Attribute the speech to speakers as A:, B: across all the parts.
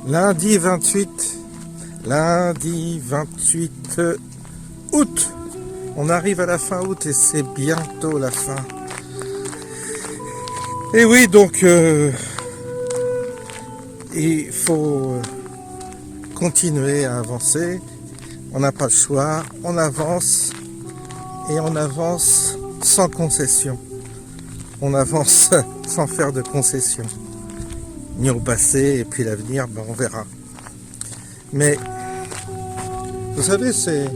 A: Lundi 28 août. On arrive à la fin août et c'est bientôt la fin. Et oui, donc il faut continuer à avancer. On n'a pas le choix. On avance et on avance sans concession. On avance sans faire de concession. Ni au passé et puis l'avenir, ben on verra. Mais vous savez, ces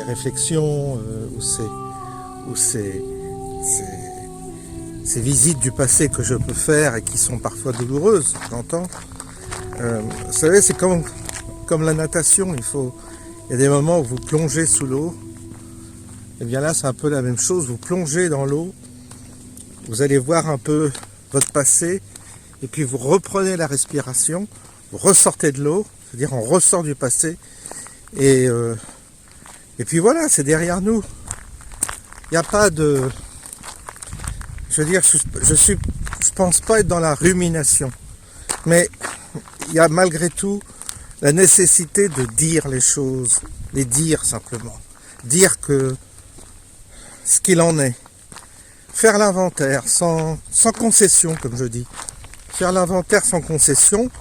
A: réflexions ou ces visites du passé que je peux faire et qui sont parfois douloureuses, j'entends. Vous savez, c'est comme la natation. Il y a des moments où vous plongez sous l'eau. Et bien là, c'est un peu la même chose. Vous plongez dans l'eau, vous allez voir un peu votre passé, et puis vous reprenez la respiration, vous ressortez de l'eau, c'est-à-dire on ressort du passé, et puis voilà, c'est derrière nous. Il n'y a pas de... Je veux dire, je pense pas être dans la rumination, mais il y a malgré tout la nécessité de dire les choses, les dire simplement, dire que ce qu'il en est, faire l'inventaire sans concession, comme je dis, faire l'inventaire sans concession,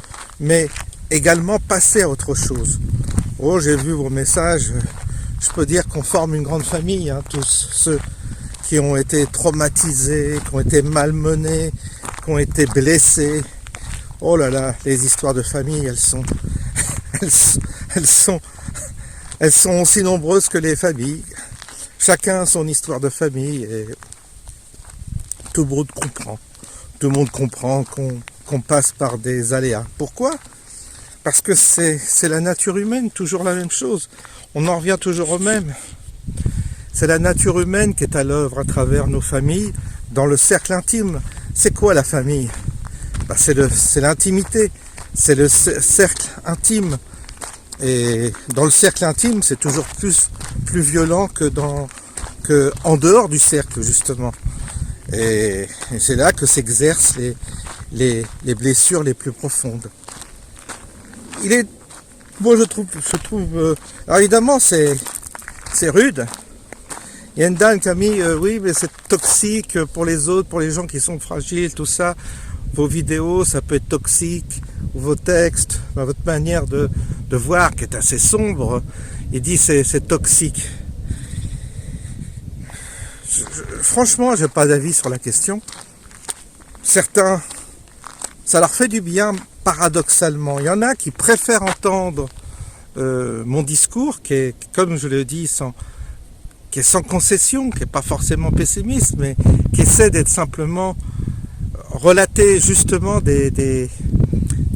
A: mais également passer à autre chose. Oh, j'ai vu vos messages, je peux dire qu'on forme une grande famille, hein, tous ceux qui ont été traumatisés, qui ont été malmenés, qui ont été blessés. Oh là là, les histoires de famille, elles sont aussi nombreuses que les familles. Chacun a son histoire de famille et tout le monde comprend. Tout le monde comprend qu'on passe par des aléas. Pourquoi ? Parce que c'est la nature humaine, toujours la même chose. On en revient toujours au même. C'est la nature humaine qui est à l'œuvre à travers nos familles, dans le cercle intime. C'est quoi la famille ? Ben c'est l'intimité, c'est le cercle intime. Et dans le cercle intime, c'est toujours plus violent que en dehors du cercle, justement. Et c'est là que s'exercent les blessures les plus profondes. Moi je trouve, alors évidemment c'est rude. Il y a une dame qui a mis, oui mais c'est toxique pour les autres, pour les gens qui sont fragiles, tout ça. Vos vidéos, ça peut être toxique, ou vos textes, votre manière de voir qui est assez sombre. Il dit c'est toxique. Franchement, j'ai pas d'avis sur la question. Certains, ça leur fait du bien paradoxalement. Il y en a qui préfèrent entendre mon discours, qui est, comme je le dis, qui est sans concession, qui n'est pas forcément pessimiste, mais qui essaie d'être simplement relater justement des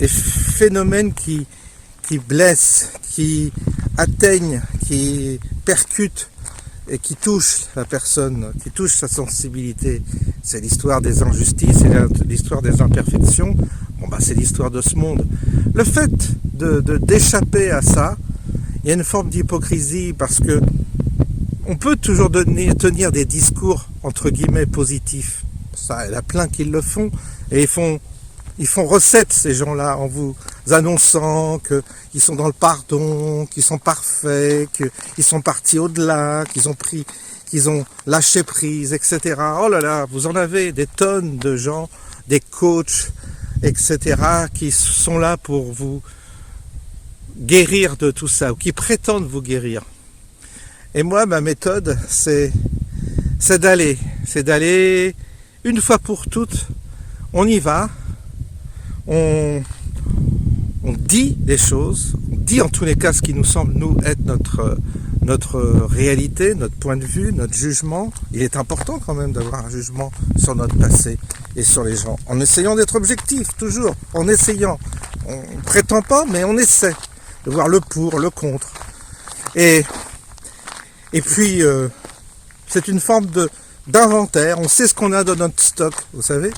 A: phénomènes qui blessent, qui atteignent, qui percutent et qui touche la personne, qui touche sa sensibilité. C'est l'histoire des injustices, c'est l'histoire des imperfections. Bon bah c'est l'histoire de ce monde. Le fait d'échapper à ça, il y a une forme d'hypocrisie parce que on peut toujours tenir des discours entre guillemets positifs. Ça, il y en a plein qui le font et ils font recette ces gens-là en vous annonçant qu'ils sont dans le pardon, qu'ils sont parfaits, qu'ils sont partis au-delà, qu'ils ont lâché prise, etc. Oh là là, vous en avez des tonnes de gens, des coachs, etc. qui sont là pour vous guérir de tout ça, ou qui prétendent vous guérir. Et moi, ma méthode, c'est d'aller une fois pour toutes, on y va, on dit les choses, on dit en tous les cas ce qui nous semble nous être notre réalité, notre point de vue, notre jugement. Il est important quand même d'avoir un jugement sur notre passé et sur les gens, en essayant d'être objectif, toujours, en essayant. On ne prétend pas, mais on essaie de voir le pour, le contre. Et puis, c'est une forme d'inventaire. On sait ce qu'on a dans notre stock, vous savez.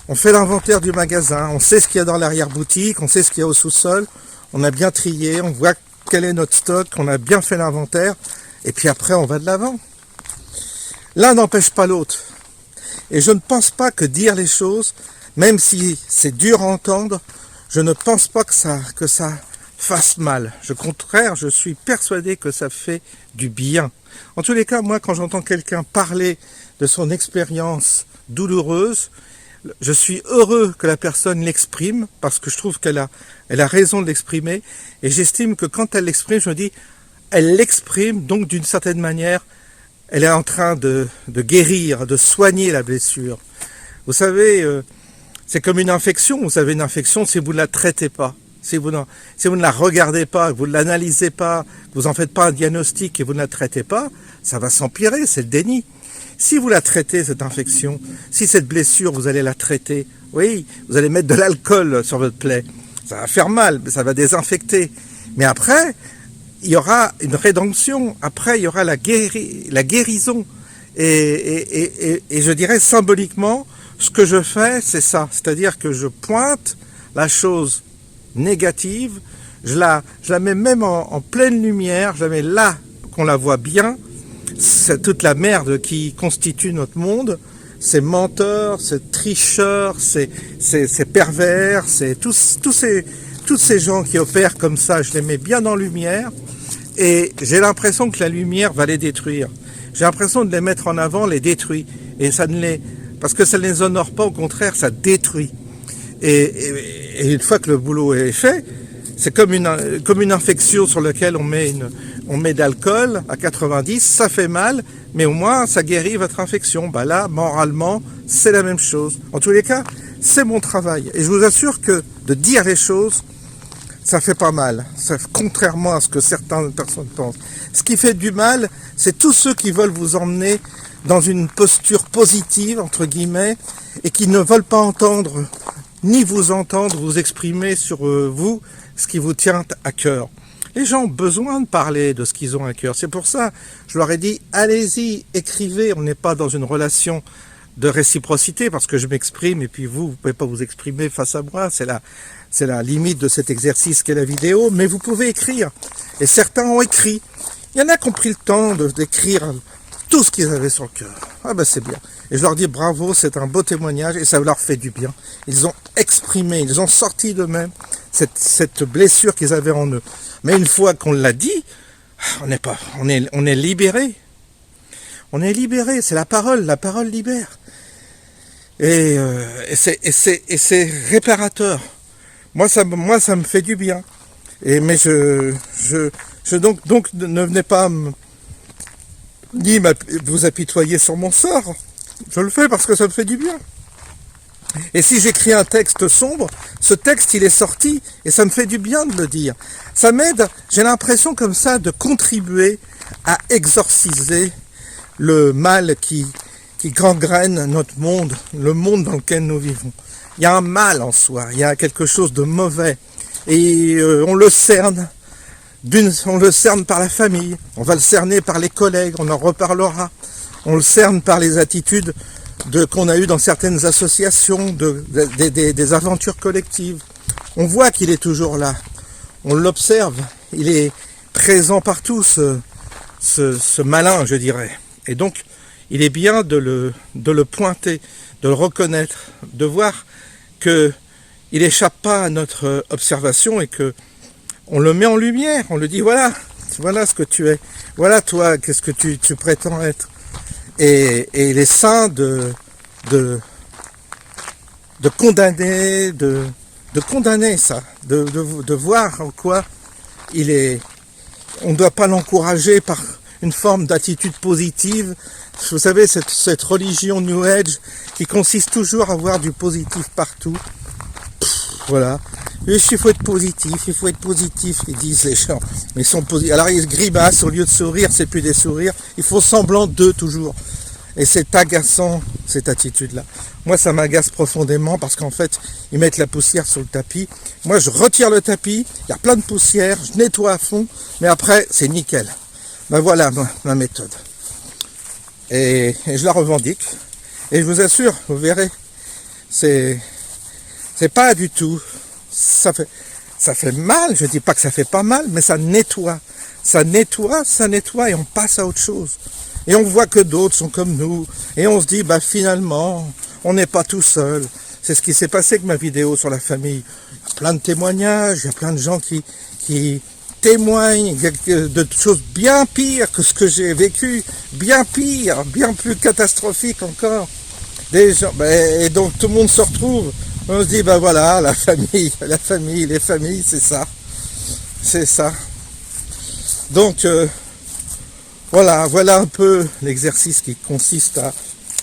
A: On fait l'inventaire du magasin, on sait ce qu'il y a dans l'arrière-boutique, on sait ce qu'il y a au sous-sol, on a bien trié, on voit quel est notre stock, on a bien fait l'inventaire, et puis après on va de l'avant. L'un n'empêche pas l'autre. Et je ne pense pas que dire les choses, même si c'est dur à entendre, je ne pense pas que ça fasse mal. Au contraire, je suis persuadé que ça fait du bien. En tous les cas, moi, quand j'entends quelqu'un parler de son expérience douloureuse, je suis heureux que la personne l'exprime, parce que je trouve elle a raison de l'exprimer, et j'estime que quand elle l'exprime, je me dis, elle l'exprime, donc d'une certaine manière, elle est en train de guérir, de soigner la blessure. Vous savez, c'est comme une infection. Vous avez une infection si vous ne la traitez pas. Si vous ne la regardez pas, que vous ne l'analysez pas, que vous n'en faites pas un diagnostic et vous ne la traitez pas, ça va s'empirer, c'est le déni. Si vous la traitez, cette infection, si cette blessure, vous allez la traiter, oui, vous allez mettre de l'alcool sur votre plaie. Ça va faire mal, mais ça va désinfecter. Mais après, il y aura une rédemption. Après, il y aura la guérison. Et je dirais symboliquement, ce que je fais, c'est ça. C'est-à-dire que je pointe la chose négative, je la mets même en pleine lumière, je la mets là, qu'on la voit bien. C'est toute la merde qui constitue notre monde, ces menteurs, ces tricheurs, ces pervers, tous ces gens qui opèrent comme ça, je les mets bien en lumière, et j'ai l'impression que la lumière va les détruire. J'ai l'impression de les mettre en avant, les détruit, et ça ne les... Parce que ça ne les honore pas, au contraire, ça détruit. Et une fois que le boulot est fait, c'est comme une infection sur laquelle on met d'alcool à 90, ça fait mal, mais au moins ça guérit votre infection. Bah là, moralement, c'est la même chose. En tous les cas, c'est mon travail. Et je vous assure que de dire les choses, ça fait pas mal. Ça, contrairement à ce que certaines personnes pensent. Ce qui fait du mal, c'est tous ceux qui veulent vous emmener dans une posture positive, entre guillemets, et qui ne veulent pas entendre, ni vous entendre, vous exprimer sur vous, ce qui vous tient à cœur. Les gens ont besoin de parler de ce qu'ils ont à cœur. C'est pour ça, je leur ai dit, allez-y, écrivez. On n'est pas dans une relation de réciprocité, parce que je m'exprime, et puis vous pouvez pas vous exprimer face à moi. C'est la limite de cet exercice qu'est la vidéo, mais vous pouvez écrire. Et certains ont écrit. Il y en a qui ont pris le temps d'écrire tout ce qu'ils avaient sur le cœur. Ah ben c'est bien. Et je leur dis bravo, c'est un beau témoignage et ça leur fait du bien. Ils ont exprimé, ils ont sorti d'eux-mêmes cette blessure qu'ils avaient en eux. Mais une fois qu'on l'a dit, on est libéré. On est libéré, c'est la parole libère. Et c'est réparateur. Moi ça me fait du bien. Mais donc ne venez pas ni vous apitoyer sur mon sort. Je le fais parce que ça me fait du bien. Et si j'écris un texte sombre, ce texte il est sorti et ça me fait du bien de le dire. Ça m'aide, j'ai l'impression comme ça de contribuer à exorciser le mal qui gangrène notre monde, le monde dans lequel nous vivons. Il y a un mal en soi, il y a quelque chose de mauvais et on le cerne. On le cerne par la famille, on va le cerner par les collègues, on en reparlera. On le cerne par les attitudes qu'on a eues dans certaines associations, des aventures collectives. On voit qu'il est toujours là, on l'observe, il est présent partout, ce malin, je dirais. Et donc, il est bien de le pointer, de le reconnaître, de voir qu'il n'échappe pas à notre observation et que on le met en lumière, on le dit voilà ce que tu es, voilà toi, qu'est-ce que tu prétends être. Et il est sain de condamner, de condamner ça, de voir en quoi il est. On ne doit pas l'encourager par une forme d'attitude positive. Vous savez, cette religion New Age qui consiste toujours à voir du positif partout. Voilà. Il faut être positif, ils disent les gens. Mais ils sont positifs. Alors ils grimacent, au lieu de sourire, c'est plus des sourires. Ils font semblant d'eux toujours. Et c'est agaçant, cette attitude-là. Moi, ça m'agace profondément parce qu'en fait, ils mettent la poussière sur le tapis. Moi, je retire le tapis, il y a plein de poussière, je nettoie à fond, mais après, c'est nickel. Ben voilà ma méthode. Et je la revendique. Et je vous assure, vous verrez, c'est pas du tout... Ça fait mal, je dis pas que ça fait pas mal, mais ça nettoie. Ça nettoie et on passe à autre chose. Et on voit que d'autres sont comme nous. Et on se dit, bah finalement, on n'est pas tout seul. C'est ce qui s'est passé avec ma vidéo sur la famille. Il y a plein de témoignages, il y a plein de gens qui témoignent de choses bien pires que ce que j'ai vécu, bien pire, bien plus catastrophique encore. Des gens, et donc tout le monde se retrouve. On se dit, ben voilà, la famille, les familles, c'est ça. C'est ça. Donc, voilà un peu l'exercice qui consiste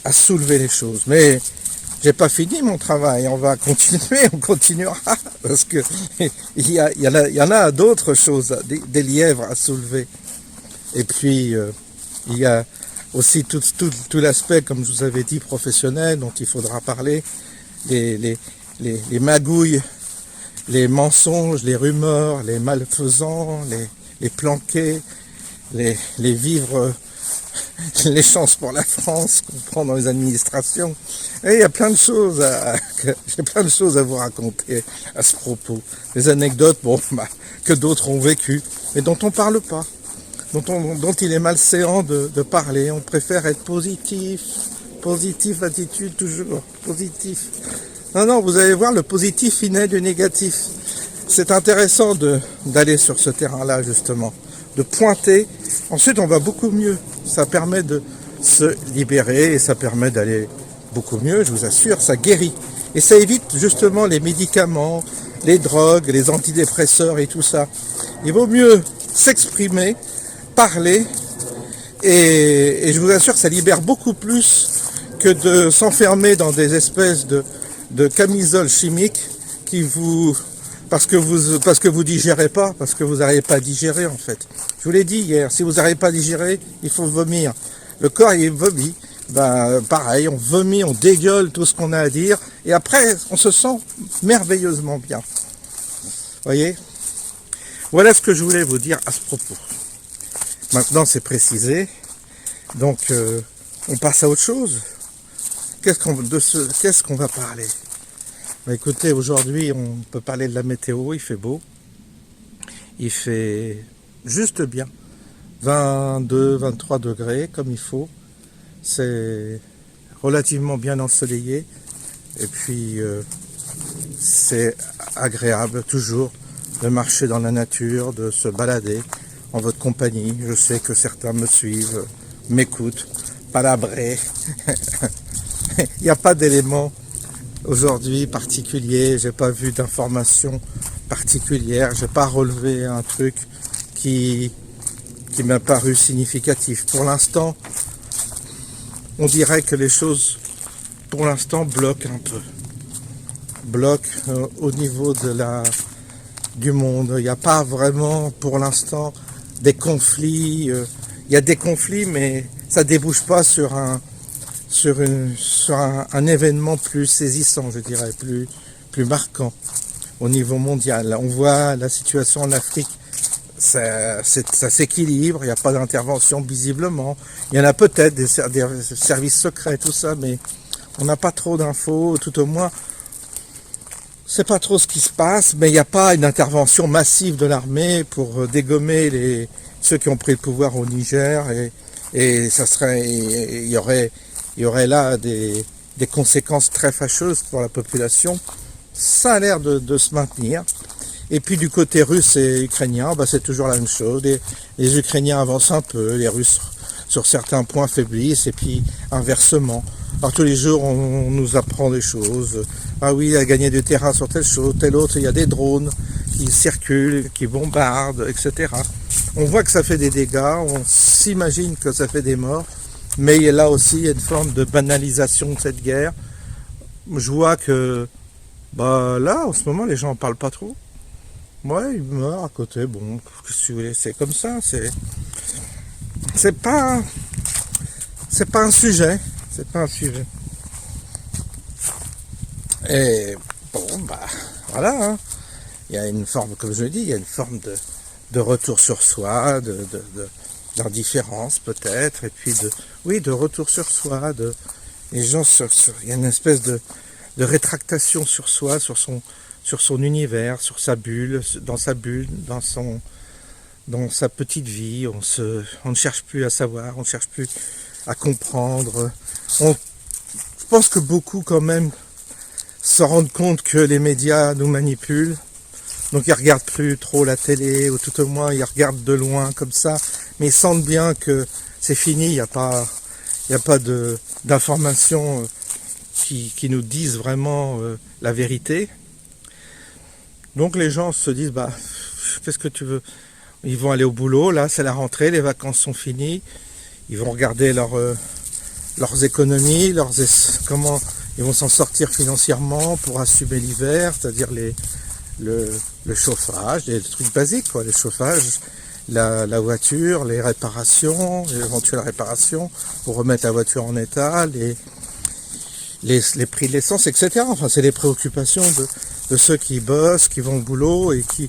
A: à soulever les choses. Mais j'ai pas fini mon travail, on va continuer, on continuera, parce que il y en a d'autres choses, des lièvres à soulever. Et puis, il y a aussi tout l'aspect, comme je vous avais dit, professionnel, dont il faudra parler, les magouilles, les mensonges, les rumeurs, les malfaisants, les planqués, les vivres, les chances pour la France qu'on prend dans les administrations. Et il y a plein de choses j'ai plein de choses à vous raconter à ce propos. Des anecdotes, que d'autres ont vécues, mais dont on parle pas, dont il est malséant de parler. On préfère être positif, attitude toujours, positif. Non, vous allez voir, le positif il naît du négatif. C'est intéressant d'aller sur ce terrain-là, justement, de pointer. Ensuite, on va beaucoup mieux. Ça permet de se libérer et ça permet d'aller beaucoup mieux, je vous assure, ça guérit. Et ça évite justement les médicaments, les drogues, les antidépresseurs et tout ça. Il vaut mieux s'exprimer, parler, et je vous assure que ça libère beaucoup plus que de s'enfermer dans des espèces de camisoles chimiques qui parce que vous digérez pas, parce que vous n'arrivez pas à digérer en fait. Je vous l'ai dit hier, si vous n'arrivez pas à digérer, il faut vomir. Le corps il vomit, pareil, on vomit, on dégueule tout ce qu'on a à dire, et après on se sent merveilleusement bien. Voyez ? Voilà ce que je voulais vous dire à ce propos. Maintenant c'est précisé, donc on passe à autre chose. Qu'est-ce qu'on va parler ? Écoutez, aujourd'hui, on peut parler de la météo, il fait beau. Il fait juste bien. 22, 23 degrés, comme il faut. C'est relativement bien ensoleillé. Et puis, c'est agréable, toujours, de marcher dans la nature, de se balader en votre compagnie. Je sais que certains me suivent, m'écoutent, palabrer. Il n'y a pas d'éléments aujourd'hui particulier, j'ai pas vu d'informations particulières, j'ai pas relevé un truc qui m'a paru significatif. Pour l'instant, on dirait que les choses, pour l'instant, bloquent un peu. Bloquent au niveau du monde. Il n'y a pas vraiment, pour l'instant, des conflits. Il y a des conflits, mais ça débouche pas sur un événement plus saisissant, je dirais, plus marquant au niveau mondial. On voit la situation en Afrique, ça s'équilibre, il n'y a pas d'intervention visiblement. Il y en a peut-être des services secrets, tout ça, mais on n'a pas trop d'infos, tout au moins, c'est pas trop ce qui se passe, mais il n'y a pas une intervention massive de l'armée pour dégommer ceux qui ont pris le pouvoir au Niger, et il y aurait là des conséquences très fâcheuses pour la population. Ça a l'air de se maintenir. Et puis du côté russe et ukrainien, c'est toujours la même chose. Les Ukrainiens avancent un peu, les Russes sur certains points faiblissent, et puis inversement. Alors tous les jours on nous apprend des choses. Ah oui, il a gagné du terrain sur telle chose, telle autre, il y a des drones qui circulent, qui bombardent, etc. On voit que ça fait des dégâts, on s'imagine que ça fait des morts. Mais il y a là aussi une forme de banalisation de cette guerre. Je vois que là, en ce moment, les gens n'en parlent pas trop. Ouais, ils meurent à côté. Bon, c'est comme ça. C'est pas un sujet. C'est pas un sujet. Et bon, voilà. Hein. Il y a une forme, comme je le dis, il y a une forme de retour sur soi, d'indifférence peut-être, et puis de retour sur soi, les gens il y a une espèce de rétractation sur soi, sur son univers, sur sa bulle, dans sa petite vie. On ne cherche plus à savoir, on ne cherche plus à comprendre. Je pense que beaucoup quand même se rendent compte que les médias nous manipulent. Donc ils regardent plus trop la télé, ou tout au moins ils regardent de loin comme ça, mais ils sentent bien que c'est fini, il n'y a pas d'informations qui nous disent vraiment la vérité. Donc les gens se disent, bah, qu'est-ce que tu veux? Ils vont aller au boulot, là c'est la rentrée, les vacances sont finies, ils vont regarder leurs économies, comment ils vont s'en sortir financièrement pour assumer l'hiver, c'est-à-dire le chauffage, les trucs basiques, quoi, le chauffage, la voiture, les réparations, les éventuelles réparations pour remettre la voiture en état, les prix de l'essence, etc. Enfin, c'est les préoccupations de ceux qui bossent, qui vont au boulot et qui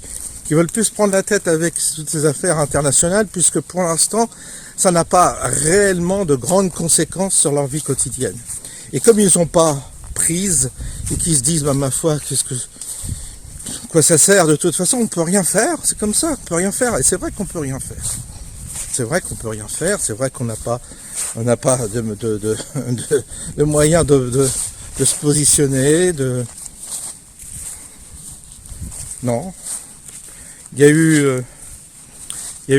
A: veulent plus se prendre la tête avec toutes ces affaires internationales, puisque pour l'instant, ça n'a pas réellement de grandes conséquences sur leur vie quotidienne. Et comme ils n'ont pas prise et qu'ils se disent, bah, ma foi, quoi ça sert? De toute façon, on ne peut rien faire, c'est comme ça, on peut rien faire. Et c'est vrai qu'on peut rien faire. C'est vrai qu'on peut rien faire, c'est vrai qu'on n'a pas de moyens de se positionner, non. Il y a eu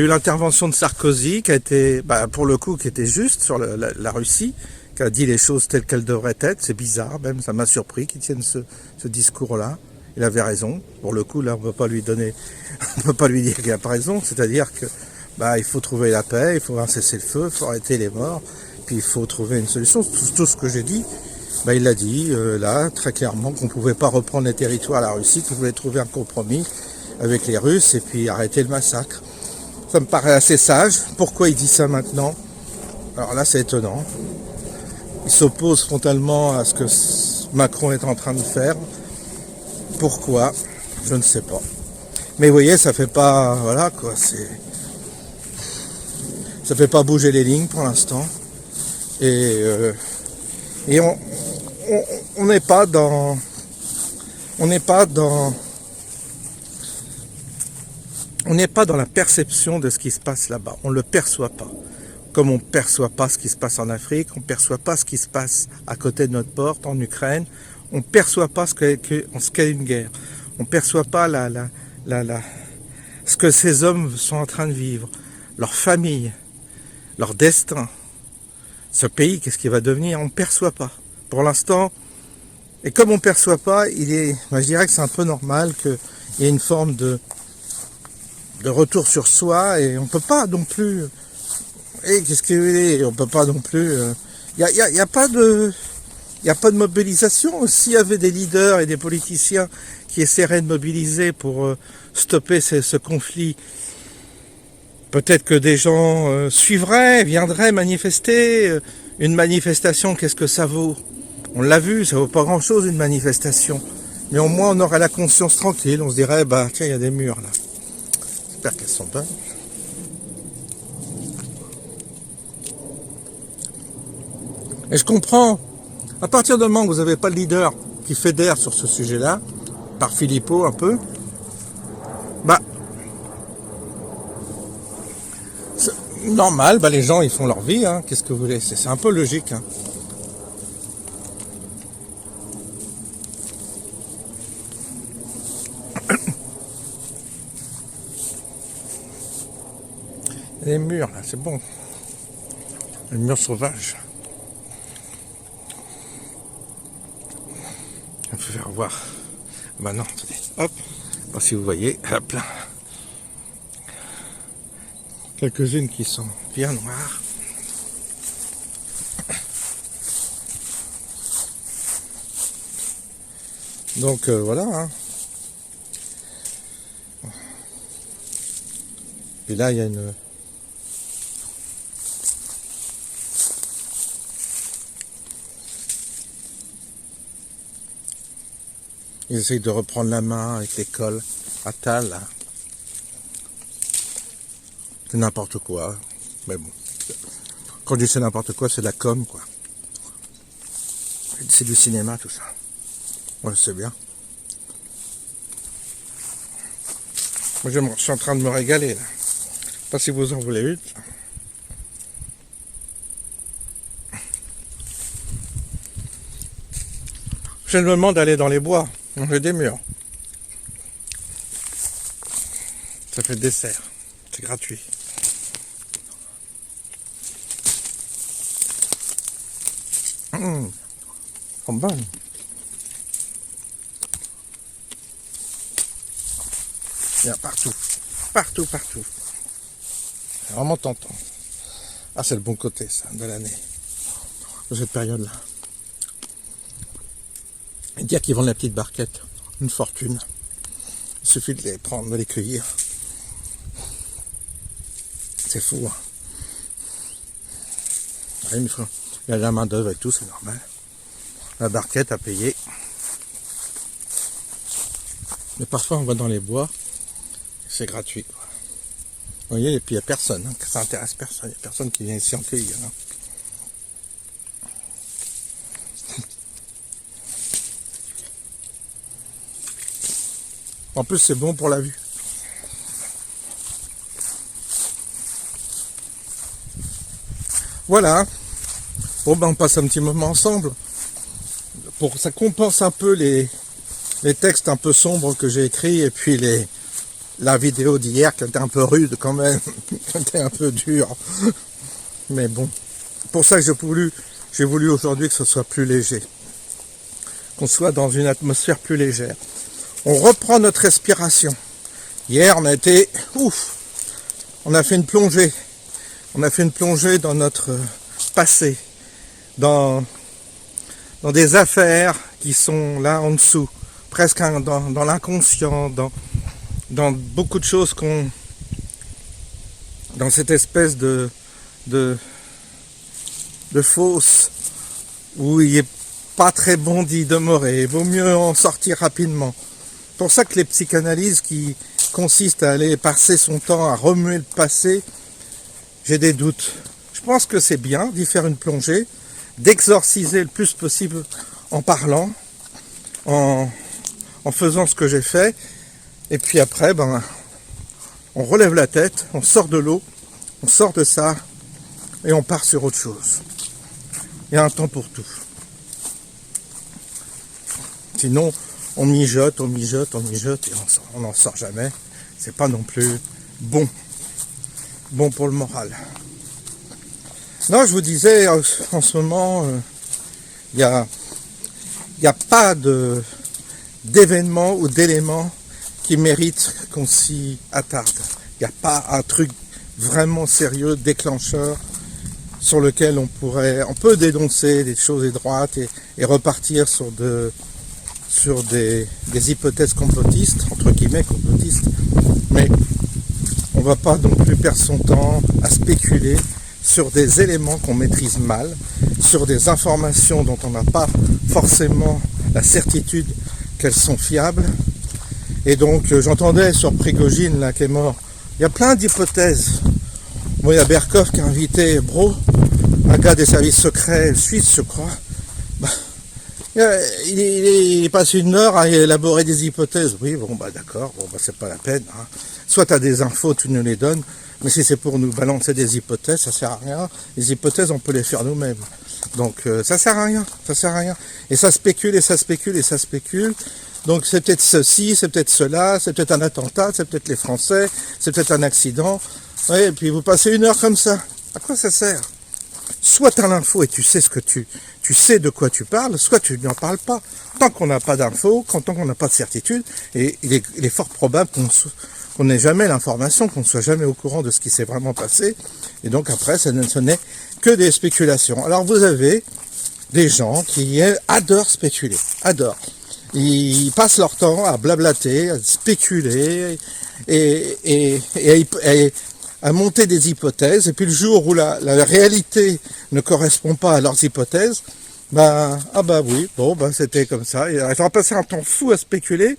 A: l'intervention de Sarkozy qui a été, bah, pour le coup, qui était juste sur la Russie, qui a dit les choses telles qu'elles devraient être. C'est bizarre, même, ça m'a surpris qu'il tienne ce discours-là. Il avait raison. Pour le coup, là, on ne peut pas lui dire qu'il n'a pas raison. C'est-à-dire que, bah, il faut trouver la paix, il faut un cessez-le-feu, il faut arrêter les morts, puis il faut trouver une solution. Tout ce que j'ai dit, bah, il l'a dit, là, très clairement, qu'on ne pouvait pas reprendre les territoires à la Russie, qu'il voulait trouver un compromis avec les Russes et puis arrêter le massacre. Ça me paraît assez sage. Pourquoi il dit ça maintenant? Alors là, c'est étonnant. Il s'oppose frontalement à ce que Macron est en train de faire. Pourquoi? Je ne sais pas. Mais vous voyez, ça fait pas, voilà quoi, ça fait pas bouger les lignes pour l'instant. Et on n'est pas dans la perception de ce qui se passe là-bas. On ne le perçoit pas. Comme on ne perçoit pas ce qui se passe en Afrique, on ne perçoit pas ce qui se passe à côté de notre porte, en Ukraine. On ne perçoit pas ce qu'est une guerre. On ne perçoit pas ce que ces hommes sont en train de vivre. Leur famille, leur destin. Ce pays, qu'est-ce qu'il va devenir? On ne perçoit pas. Pour l'instant, et comme on ne perçoit pas, je dirais que c'est un peu normal qu'il y ait une forme de retour sur soi, et on peut pas non plus. On peut pas non plus. Il y a pas de mobilisation. S'il y avait des leaders et des politiciens qui essaieraient de mobiliser pour stopper ce conflit, peut-être que des gens suivraient, viendraient manifester. Une manifestation, qu'est-ce que ça vaut? On l'a vu, ça vaut pas grand-chose une manifestation. Mais au moins on aurait la conscience tranquille. On se dirait, bah tiens, il y a des murs là. J'espère qu'elles sont bonnes. Et je comprends, à partir du moment où vous n'avez pas de leader qui fédère sur ce sujet-là, par Philippot un peu, bah, c'est normal, bah les gens ils font leur vie, hein, qu'est-ce que vous voulez, c'est un peu logique. Hein. Les murs là, c'est bon. Les murs sauvages. On peut faire voir. Maintenant, attendez. Hop. Bon, si vous voyez, hop là. Quelques-unes qui sont bien noires. Donc voilà. Hein. Et là, il y a une. Ils essayent de reprendre la main avec l'école Attal, là. C'est n'importe quoi. Mais bon. Quand je dis c'est n'importe quoi, c'est de la com, quoi. C'est du cinéma, tout ça. Ouais, c'est bien. Moi, je suis en train de me régaler, là. Pas si vous en voulez une. Je me demande d'aller dans les bois, manger des murs. Ça fait dessert, c'est gratuit. Sont bonnes. Il y a partout, partout, partout. C'est vraiment tentant. Ah, c'est le bon côté, ça, de l'année, de cette période-là. Et dire qu'ils vendent la petite barquette, une fortune. Il suffit de les prendre, de les cueillir. C'est fou, hein. Ouais, il y a la main d'œuvre et tout, c'est normal. La barquette à payer. Mais parfois on va dans les bois, c'est gratuit, quoi. Vous voyez, et puis il n'y a personne, hein, ça intéresse personne. Il n'y a personne qui vient ici en cueillir. Hein. En plus, c'est bon pour la vue. Voilà. Bon, ben, on passe un petit moment ensemble. Ça compense un peu les textes un peu sombres que j'ai écrits et puis la vidéo d'hier qui était un peu rude quand même, qui était un peu dure. Mais bon, pour ça que j'ai voulu aujourd'hui que ce soit plus léger. Qu'on soit dans une atmosphère plus légère. On reprend notre respiration. Hier, on a été... Ouf! On a fait une plongée. On a fait une plongée dans notre passé. Dans des affaires qui sont là en dessous. Presque dans l'inconscient. Dans beaucoup de choses dans cette espèce de fosse où il n'est pas très bon d'y demeurer. Il vaut mieux en sortir rapidement. C'est pour ça que les psychanalyses qui consistent à aller passer son temps à remuer le passé, j'ai des doutes. Je pense que c'est bien d'y faire une plongée, d'exorciser le plus possible en parlant, en faisant ce que j'ai fait, et puis après, on relève la tête, on sort de l'eau, on sort de ça, et on part sur autre chose. Il y a un temps pour tout. Sinon, on mijote, et on n'en sort jamais. C'est pas non plus bon pour le moral. Non, je vous disais, en ce moment, il n'y a pas d'événements ou d'éléments qui méritent qu'on s'y attarde. Il n'y a pas un truc vraiment sérieux, déclencheur, sur lequel on peut dénoncer des choses droites et repartir sur des hypothèses complotistes, entre guillemets complotistes, mais on ne va pas non plus perdre son temps à spéculer sur des éléments qu'on maîtrise mal, sur des informations dont on n'a pas forcément la certitude qu'elles sont fiables. Et donc j'entendais sur Prigogine là, qui est mort, il y a plein d'hypothèses. Bon, il y a Berkoff qui a invité Bro, un gars des services secrets suisses, je crois. Il passe une heure à élaborer des hypothèses. Oui, bon, d'accord, c'est pas la peine. Hein. Soit tu as des infos, tu nous les donnes, mais si c'est pour nous balancer des hypothèses, ça sert à rien. Les hypothèses, on peut les faire nous-mêmes. Donc, ça sert à rien, Et ça spécule, et ça spécule, et ça spécule. Donc, c'est peut-être ceci, c'est peut-être cela, c'est peut-être un attentat, c'est peut-être les Français, c'est peut-être un accident. Ouais, et puis vous passez une heure comme ça. À quoi ça sert? Soit tu as l'info et tu sais tu sais de quoi tu parles, soit tu n'en parles pas. Tant qu'on n'a pas d'info, tant qu'on n'a pas de certitude, et il est fort probable qu'on n'ait jamais l'information, qu'on ne soit jamais au courant de ce qui s'est vraiment passé. Et donc après, ce n'est que des spéculations. Alors vous avez des gens qui adorent spéculer, adorent. Ils passent leur temps à blablater, à spéculer et à monter des hypothèses, et puis le jour où la réalité ne correspond pas à leurs hypothèses, c'était comme ça. Ils vont passer un temps fou à spéculer.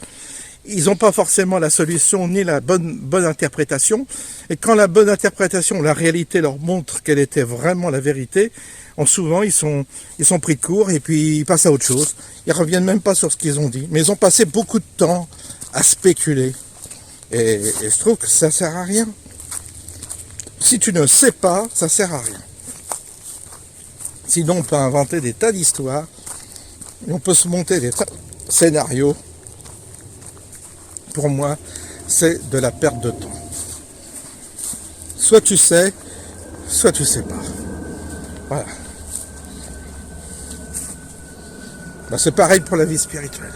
A: Ils n'ont pas forcément la solution ni la bonne interprétation. Et quand la bonne interprétation, la réalité leur montre quelle était vraiment la vérité, souvent ils sont pris de court et puis ils passent à autre chose. Ils reviennent même pas sur ce qu'ils ont dit. Mais ils ont passé beaucoup de temps à spéculer. Et je trouve que ça sert à rien. Si tu ne sais pas, ça sert à rien. Sinon, on peut inventer des tas d'histoires Et on peut se monter des scénarios. Pour moi, c'est de la perte de temps. Soit tu sais, soit tu sais pas. Voilà. Ben, c'est pareil pour la vie spirituelle.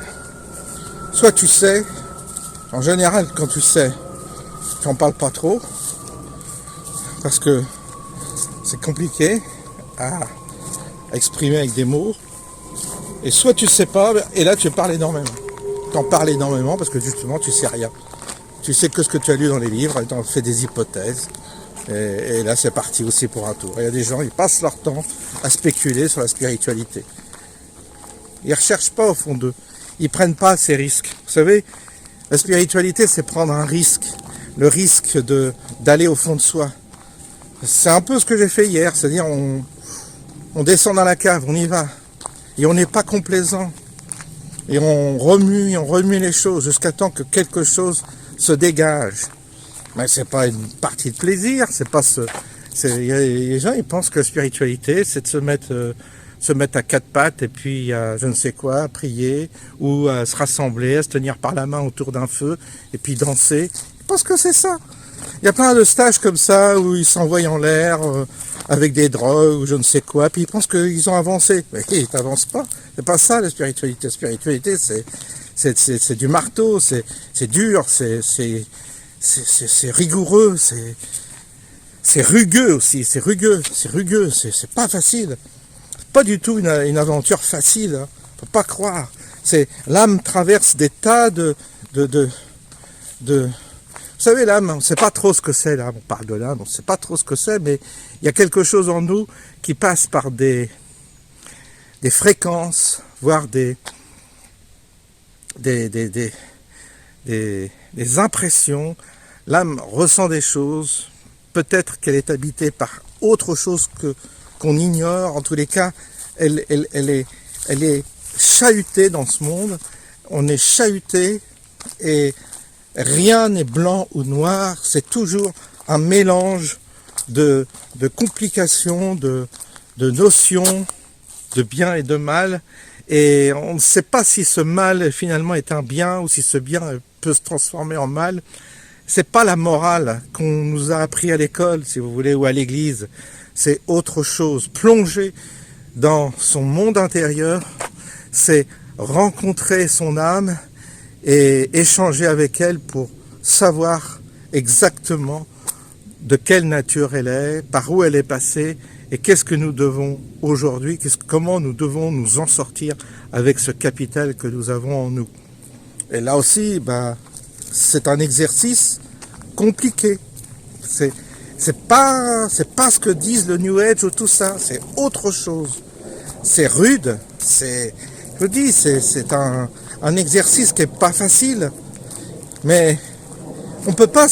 A: Soit tu sais, en général quand tu sais, tu n'en parles pas trop, parce que c'est compliqué à exprimer avec des mots, et soit tu sais pas, et là tu parles énormément. Tu en parles énormément parce que justement tu sais rien. Tu sais que ce que tu as lu dans les livres, et tu en fais des hypothèses, et là c'est parti aussi pour un tour. Il y a des gens, ils passent leur temps à spéculer sur la spiritualité. Ils ne recherchent pas au fond d'eux. Ils prennent pas ces risques. Vous savez, la spiritualité, c'est prendre un risque. Le risque d'aller au fond de soi. C'est un peu ce que j'ai fait hier. C'est-à-dire, on descend dans la cave, on y va. Et on n'est pas complaisant. Et on remue les choses jusqu'à temps que quelque chose se dégage. Mais c'est pas une partie de plaisir. C'est pas les gens, ils pensent que la spiritualité, c'est de se mettre à quatre pattes et puis à je ne sais quoi, à prier ou à se rassembler, à se tenir par la main autour d'un feu et puis danser. Je pense que c'est ça. Il y a plein de stages comme ça où ils s'envoient en l'air avec des drogues ou je ne sais quoi, puis ils pensent qu'ils ont avancé. Mais ils n'avancent pas. C'est pas ça la spiritualité. La spiritualité, c'est du marteau, c'est dur, c'est rigoureux, c'est rugueux aussi, c'est rugueux, c'est pas facile. Pas du tout une aventure facile, hein. Faut pas croire. L'âme traverse des tas de. Vous savez, l'âme, on ne sait pas trop ce que c'est, l'âme. On parle de l'âme, on ne sait pas trop ce que c'est, mais il y a quelque chose en nous qui passe par des fréquences, voire des impressions. L'âme ressent des choses. Peut-être qu'elle est habitée par autre chose qu'on ignore. En tous les cas, elle est chahutée dans ce monde. On est chahuté et rien n'est blanc ou noir. C'est toujours un mélange de complications, de notions, de bien et de mal. Et on ne sait pas si ce mal finalement est un bien ou si ce bien peut se transformer en mal. C'est pas la morale qu'on nous a appris à l'école, si vous voulez, ou à l'église. C'est autre chose. Plonger dans son monde intérieur, c'est rencontrer son âme et échanger avec elle pour savoir exactement de quelle nature elle est, par où elle est passée et qu'est-ce que nous devons aujourd'hui, comment nous devons nous en sortir avec ce capital que nous avons en nous. Et là aussi, c'est un exercice compliqué. C'est pas ce que disent le New Age ou tout ça, c'est autre chose. C'est rude, c'est un exercice qui est pas facile, mais on ne peut pas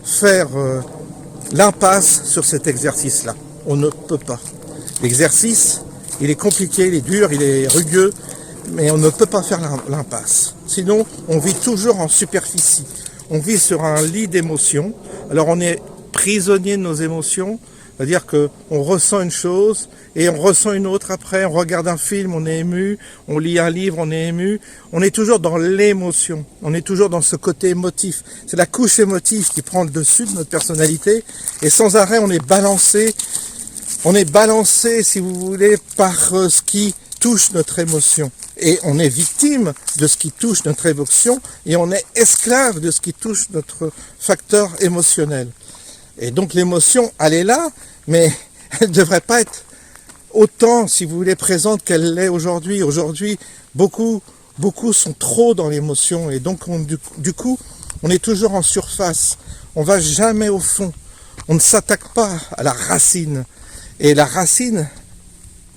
A: faire l'impasse sur cet exercice-là. On ne peut pas. L'exercice, il est compliqué, il est dur, il est rugueux, mais on ne peut pas faire l'impasse. Sinon, on vit toujours en superficie. On vit sur un lit d'émotions. Alors on est prisonnier de nos émotions, c'est-à-dire qu'on ressent une chose et on ressent une autre après. On regarde un film, on est ému. On lit un livre, on est ému. On est toujours dans l'émotion. On est toujours dans ce côté émotif. C'est la couche émotive qui prend le dessus de notre personnalité. Et sans arrêt, on est balancé. On est balancé, si vous voulez, par ce qui touche notre émotion. Et on est victime de ce qui touche notre émotion et on est esclave de ce qui touche notre facteur émotionnel. Et donc l'émotion, elle est là, mais elle ne devrait pas être autant, si vous voulez, présente qu'elle l'est aujourd'hui. Aujourd'hui, beaucoup sont trop dans l'émotion et donc du coup, on est toujours en surface. On va jamais au fond. On ne s'attaque pas à la racine. Et la racine,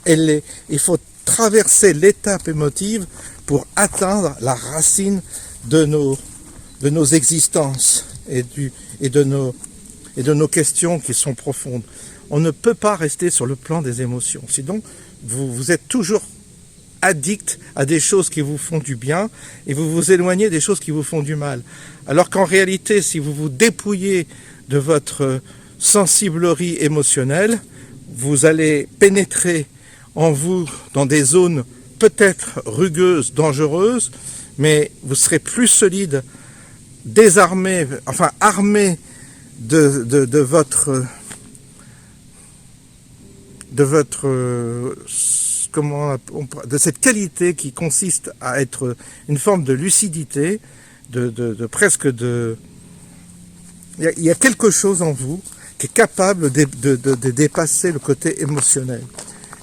A: il faut traverser l'étape émotive pour atteindre la racine de nos existences et de nos questions qui sont profondes. On ne peut pas rester sur le plan des émotions. Sinon, vous êtes toujours addict à des choses qui vous font du bien et vous vous éloignez des choses qui vous font du mal. Alors qu'en réalité, si vous vous dépouillez de votre sensiblerie émotionnelle, vous allez pénétrer en vous dans des zones peut-être rugueuses, dangereuses, mais vous serez plus solide, désarmé, enfin armé de votre de cette qualité qui consiste à être une forme de lucidité, presque de... Il y a quelque chose en vous qui est capable de dépasser le côté émotionnel.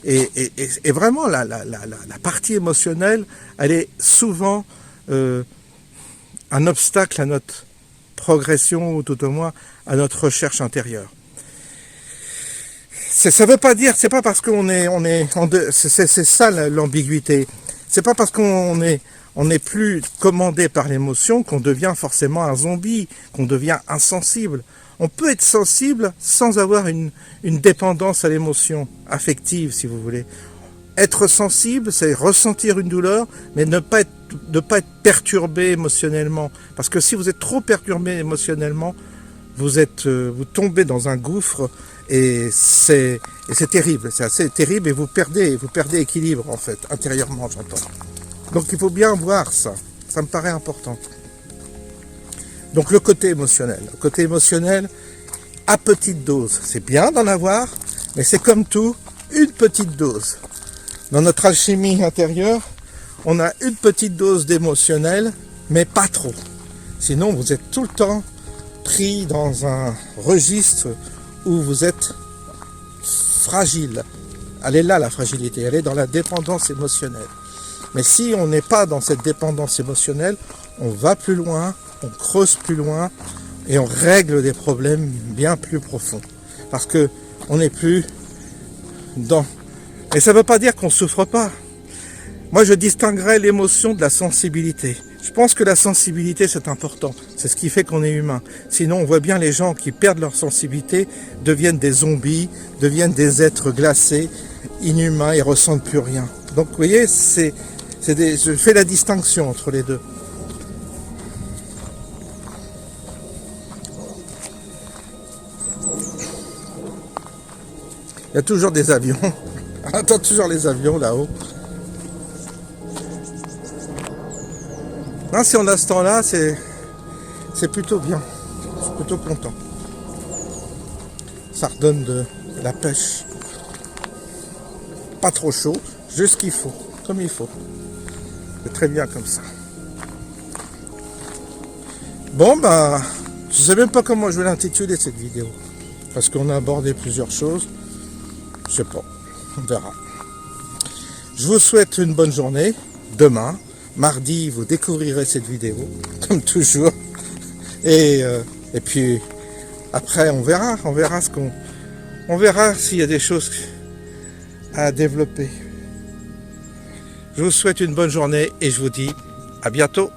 A: Et vraiment, la partie émotionnelle, elle est souvent un obstacle à notre progression, ou tout au moins à notre recherche intérieure. Ça veut pas dire, c'est pas parce qu'on c'est ça l'ambiguïté. C'est pas parce qu'on n'est plus commandé par l'émotion qu'on devient forcément un zombie, qu'on devient insensible. On peut être sensible sans avoir une dépendance à l'émotion affective, si vous voulez. Être sensible, c'est ressentir une douleur, mais ne pas être perturbé émotionnellement. Parce que si vous êtes trop perturbé émotionnellement, vous tombez dans un gouffre et c'est terrible. C'est assez terrible et vous perdez équilibre, en fait, intérieurement, j'entends. Donc il faut bien voir ça. Ça me paraît important. Donc le côté émotionnel, à petite dose. C'est bien d'en avoir, mais c'est comme tout, une petite dose. Dans notre alchimie intérieure, on a une petite dose d'émotionnel, mais pas trop. Sinon, vous êtes tout le temps pris dans un registre où vous êtes fragile. Elle est là, la fragilité. Elle est dans la dépendance émotionnelle. Mais si on n'est pas dans cette dépendance émotionnelle, on va plus loin, on creuse plus loin et on règle des problèmes bien plus profonds. Parce que on n'est plus dans... Et ça ne veut pas dire qu'on ne souffre pas. Moi, je distinguerais l'émotion de la sensibilité. Je pense que la sensibilité, c'est important. C'est ce qui fait qu'on est humain. Sinon, on voit bien les gens qui perdent leur sensibilité, deviennent des zombies, deviennent des êtres glacés, inhumains, et ressentent plus rien. Donc, vous voyez, je fais la distinction entre les deux. Il y a toujours des avions. On attend toujours les avions là-haut. Non, si on a ce temps-là, c'est plutôt bien. Je suis plutôt content. Ça redonne de la pêche. Pas trop chaud, juste ce qu'il faut, comme il faut. C'est très bien comme ça. Bon, bah, je sais même pas comment je vais l'intituler cette vidéo. Parce qu'on a abordé plusieurs choses. Je sais pas. On verra. Je vous souhaite une bonne journée. Demain, mardi, vous découvrirez cette vidéo, comme toujours. Et puis, après, on verra on verra s'il y a des choses à développer. Je vous souhaite une bonne journée et je vous dis à bientôt.